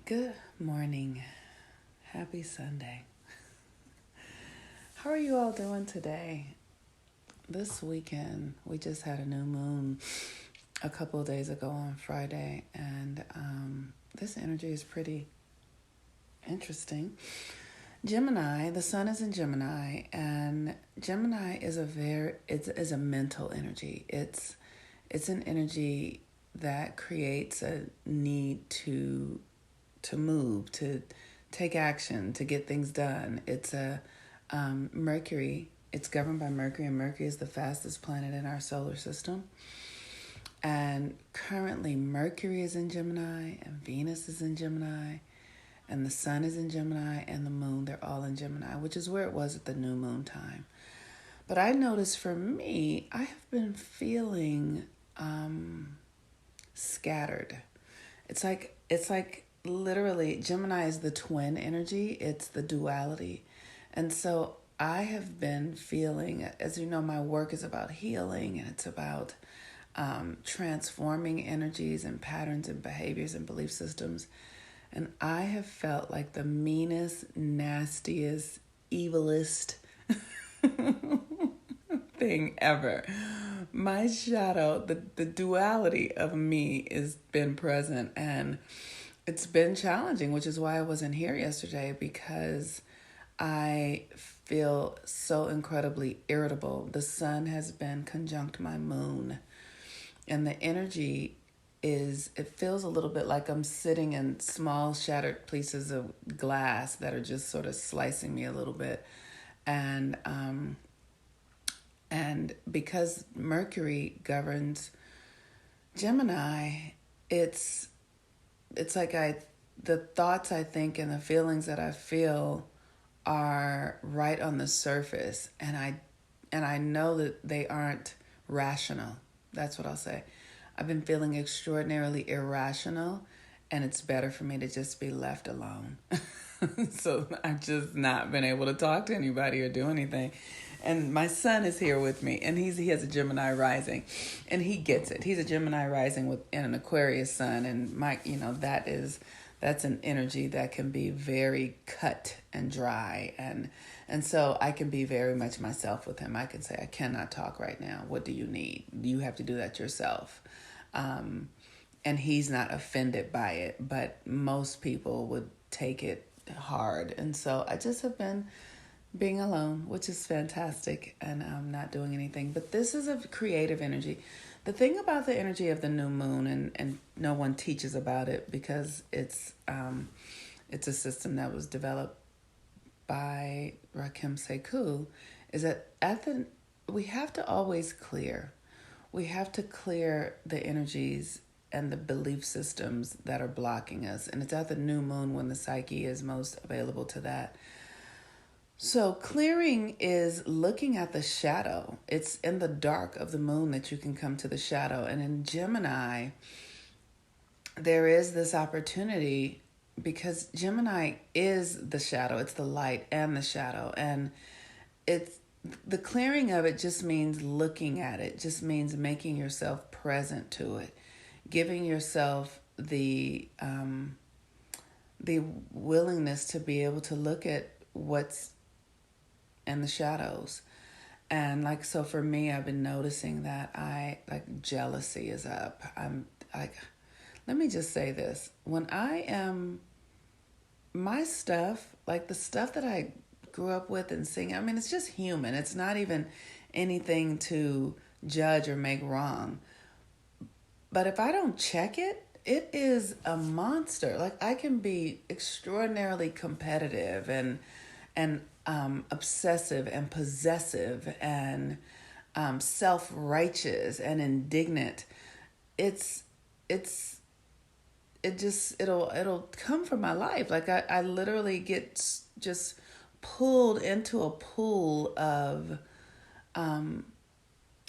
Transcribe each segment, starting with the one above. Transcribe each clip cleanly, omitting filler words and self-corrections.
Good morning. Happy Sunday. How are you all doing today? This weekend, we just had a new moon a couple of days ago on Friday, and this energy is pretty interesting. Gemini, the sun is in Gemini, and Gemini is a mental energy. It's an energy that creates a need to move, to take action, to get things done. It's a Mercury. It's governed by Mercury, and Mercury is the fastest planet in our solar system. And currently, Mercury is in Gemini, and Venus is in Gemini, and the sun is in Gemini, and the moon, they're all in Gemini, which is where it was at the new moon time. But I noticed for me, I have been feeling scattered. It's like literally, Gemini is the twin energy. It's the duality. And so I have been feeling, as you know, my work is about healing, and it's about transforming energies and patterns and behaviors and belief systems. And I have felt like the meanest, nastiest, evilest thing ever. My shadow, the duality of me has been present, and it's been challenging, which is why I wasn't here yesterday, because I feel so incredibly irritable. The sun has been conjunct my moon, and the energy it feels a little bit like I'm sitting in small shattered pieces of glass that are just sort of slicing me a little bit. And because Mercury governs Gemini, it's like the thoughts I think and the feelings that I feel are right on the surface, and I know that they aren't rational. That's what I'll say. I've been feeling extraordinarily irrational, and it's better for me to just be left alone. So I've just not been able to talk to anybody or do anything. And my son is here with me, and he has a Gemini rising, and he gets it. He's a Gemini rising with an Aquarius sun, and that's an energy that can be very cut and dry, and so I can be very much myself with him. I can say, I cannot talk right now. What do you need? You have to do that yourself. And he's not offended by it, but most people would take it hard. And so I just have been being alone, which is fantastic, and I'm not doing anything. But this is a creative energy. The thing about the energy of the new moon, and no one teaches about it because it's a system that was developed by Rakim Sekou, is that we have to always clear. We have to clear the energies and the belief systems that are blocking us. And it's at the new moon when the psyche is most available to that. So clearing is looking at the shadow. It's in the dark of the moon that you can come to the shadow. And in Gemini, there is this opportunity because Gemini is the shadow. It's the light and the shadow. And the clearing of it just means looking at it, just means making yourself present to it, giving yourself the willingness to be able to look at what's in the shadows. And so for me, I've been noticing that jealousy is up. I'm like, let me just say this. When I am, my stuff, like the stuff that I grew up with and sing, I mean, it's just human. It's not even anything to judge or make wrong. But if I don't check it, it is a monster. Like, I can be extraordinarily competitive and obsessive and possessive and self-righteous and indignant. It'll come from my life. Like I literally get just pulled into a pool of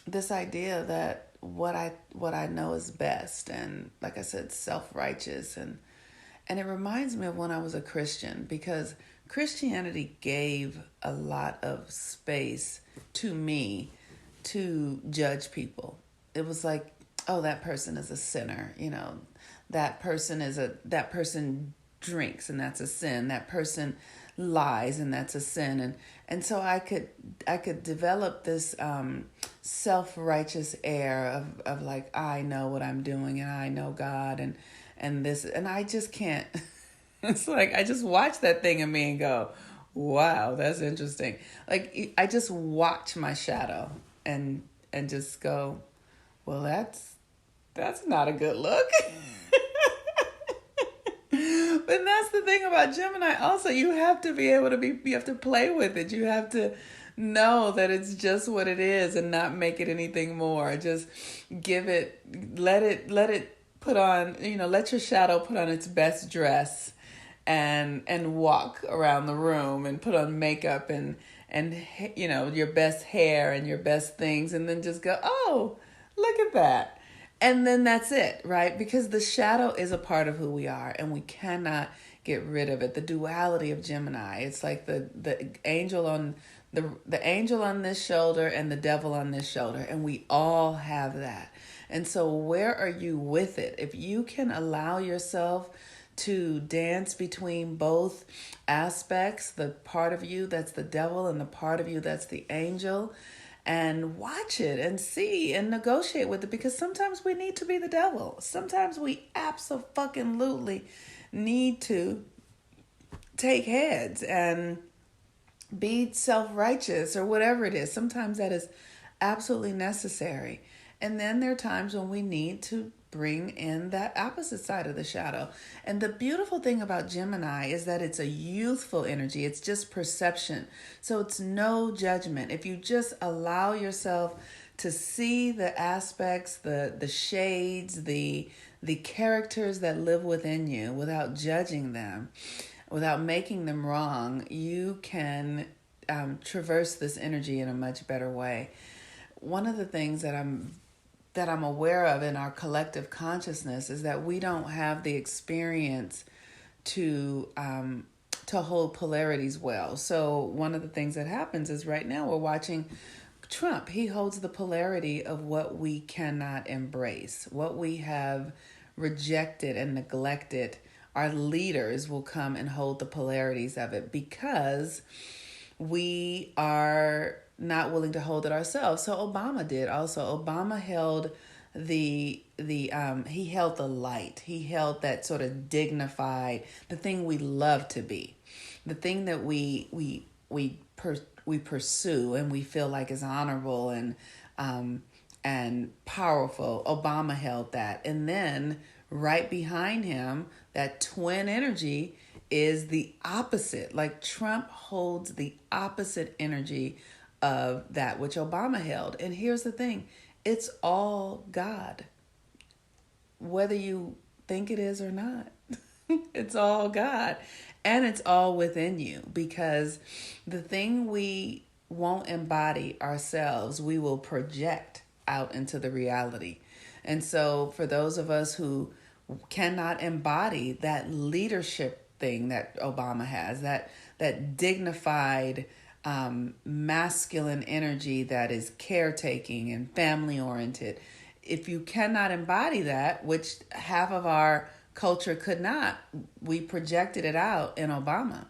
this idea that what I know is best, and like I said, self-righteous, and it reminds me of when I was a Christian, because Christianity gave a lot of space to me to judge people. It was like, oh, that person is a sinner, that person drinks, and that's a sin. That person lies, and that's a sin. And so I could develop this self-righteous air of like, I know what I'm doing, and I know God, and this, and I just can't. It's like I just watch that thing in me and go, wow, that's interesting. Like I just watch my shadow and just go, well, that's not a good look. But that's the thing about Gemini. Also, you have to be able to you have to play with it. You have to know that it's just what it is and not make it anything more. Just let it put on, let your shadow put on its best dress and walk around the room and put on makeup and your best hair and your best things, and then just go, oh, look at that. And then that's it, right? Because the shadow is a part of who we are, and we cannot get rid of it. The duality of Gemini. It's like the angel on the angel on this shoulder and the devil on this shoulder, and we all have that. And so where are you with it? If you can allow yourself to dance between both aspects, the part of you that's the devil and the part of you that's the angel, and watch it and see and negotiate with it, because sometimes we need to be the devil. Sometimes we absolutely need to take heads and be self-righteous or whatever it is. Sometimes that is absolutely necessary. And then there are times when we need to bring in that opposite side of the shadow. And the beautiful thing about Gemini is that it's a youthful energy. It's just perception. So it's no judgment. If you just allow yourself to see the aspects, the shades, the characters that live within you without judging them, without making them wrong, you can traverse this energy in a much better way. One of the things that I'm aware of in our collective consciousness is that we don't have the experience to hold polarities well. So one of the things that happens is right now we're watching Trump. He holds the polarity of what we cannot embrace, what we have rejected and neglected. Our leaders will come and hold the polarities of it because we are not willing to hold it ourselves. So Obama did also. Obama held he held the light. He held that sort of dignified, the thing we love to be, the thing that we pursue and we feel like is honorable and powerful. Obama held that. And then right behind him, that twin energy is the opposite. Like Trump holds the opposite energy of that which Obama held. And here's the thing, it's all God. Whether you think it is or not, it's all God. And it's all within you, because the thing we won't embody ourselves, we will project out into the reality. And so for those of us who cannot embody that leadership thing that Obama has, that dignified masculine energy that is caretaking and family oriented, if you cannot embody that, which half of our culture could not, we projected it out in Obama.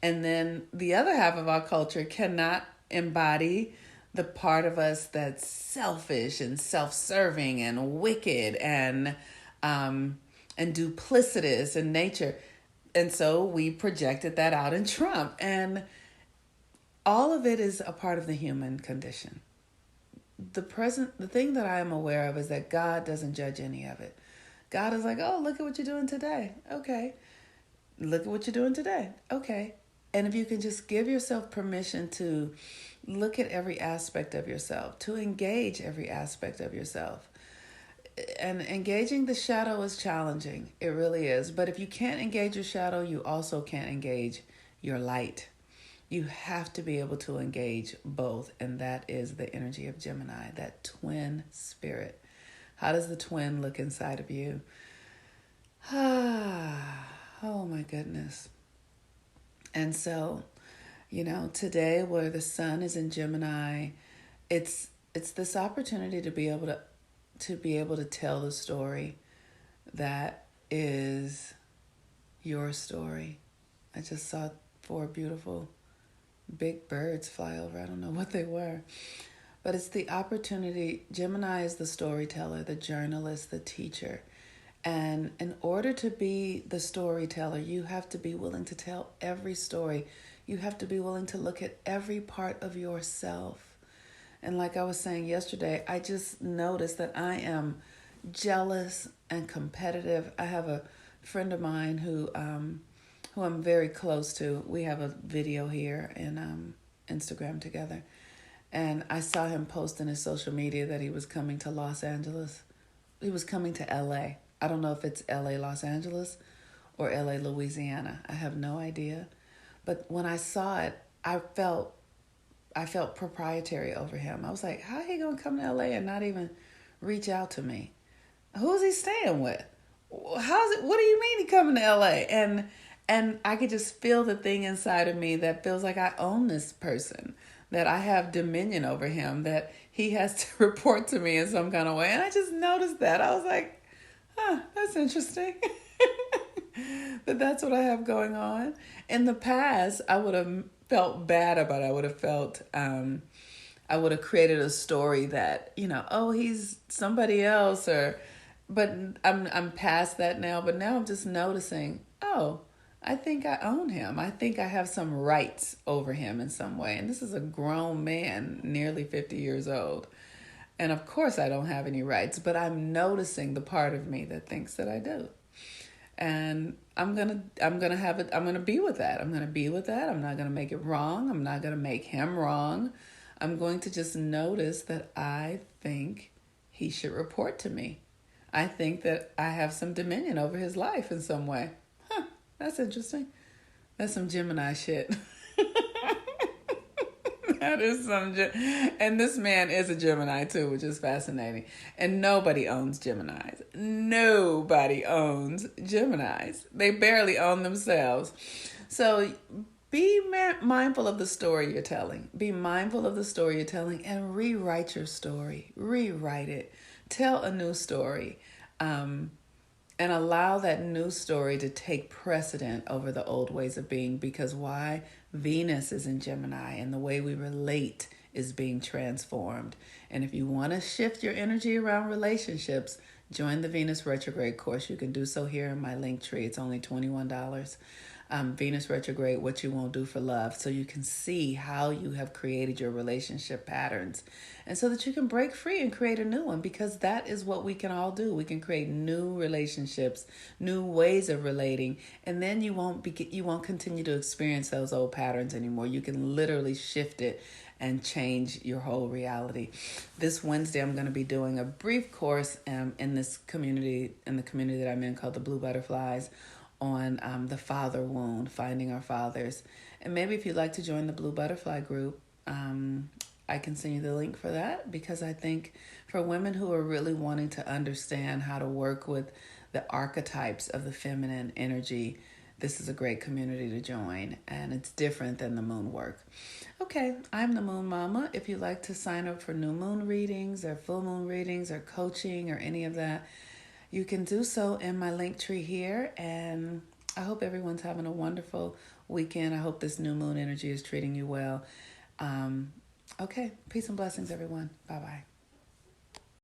And then the other half of our culture cannot embody the part of us that's selfish and self-serving and wicked and duplicitous in nature. And so we projected that out in Trump. And all of it is a part of the human condition. The thing that I am aware of is that God doesn't judge any of it. God is like, oh, look at what you're doing today. Okay. Look at what you're doing today. Okay. And if you can just give yourself permission to look at every aspect of yourself, to engage every aspect of yourself. And engaging the shadow is challenging. It really is. But if you can't engage your shadow, you also can't engage your light. You have to be able to engage both. And that is the energy of Gemini, that twin spirit. How does the twin look inside of you? Oh my goodness. And so, today where the sun is in Gemini, it's this opportunity to be able to tell the story that is your story. I just saw 4 beautiful big birds fly over. I don't know what they were. But it's the opportunity. Gemini is the storyteller, the journalist, the teacher. And in order to be the storyteller, you have to be willing to tell every story. You have to be willing to look at every part of yourself. And like I was saying yesterday, I just noticed that I am jealous and competitive. I have a friend of mine who I'm very close to. We have a video here in Instagram together. And I saw him post in his social media that he was coming to Los Angeles. He was coming to LA. I don't know if it's LA, Los Angeles or LA, Louisiana. I have no idea. But when I saw it, I felt proprietary over him. I was like, how he gonna come to LA and not even reach out to me? Who's he staying with? How's it? What do you mean he coming to LA? And I could just feel the thing inside of me that feels like I own this person, that I have dominion over him, that he has to report to me in some kind of way. And I just noticed that. I was like, that's interesting. But that's what I have going on. In the past, I would have felt bad about it. I would have felt, I would have created a story that, oh, he's somebody else, but I'm past that now. But now I'm just noticing, oh, I think I own him. I think I have some rights over him in some way. And this is a grown man, nearly 50 years old. And of course I don't have any rights, but I'm noticing the part of me that thinks that I do. And I'm gonna be with that. I'm gonna be with that. I'm not gonna make it wrong. I'm not gonna make him wrong. I'm going to just notice that I think he should report to me. I think that I have some dominion over his life in some way. That's interesting. That's some Gemini shit. That is and this man is a Gemini too, which is fascinating. And nobody owns Geminis. Nobody owns Geminis. They barely own themselves. So be mindful of the story you're telling. Be mindful of the story you're telling and rewrite your story. Rewrite it. Tell a new story. And allow that new story to take precedent over the old ways of being. Because why? Venus is in Gemini and the way we relate is being transformed. And if you want to shift your energy around relationships, join the Venus retrograde course. You can do so here in my link tree. It's only $21. Venus retrograde, what you won't do for love. So you can see how you have created your relationship patterns. And so that you can break free and create a new one, because that is what we can all do. We can create new relationships, new ways of relating. And then you won't continue to experience those old patterns anymore. You can literally shift it and change your whole reality. This Wednesday, I'm going to be doing a brief course in this community, in the community that I'm in called the Blue Butterflies, on the father wound, finding our fathers. And maybe if you'd like to join the Blue Butterfly group, I can send you the link for that, because I think for women who are really wanting to understand how to work with the archetypes of the feminine energy, this is a great community to join, and it's different than the moon work. Okay, I'm the Moon Mama. If you'd like to sign up for new moon readings or full moon readings or coaching or any of that, you can do so in my link tree here. And I hope everyone's having a wonderful weekend. I hope this new moon energy is treating you well. Okay, peace and blessings, everyone. Bye-bye.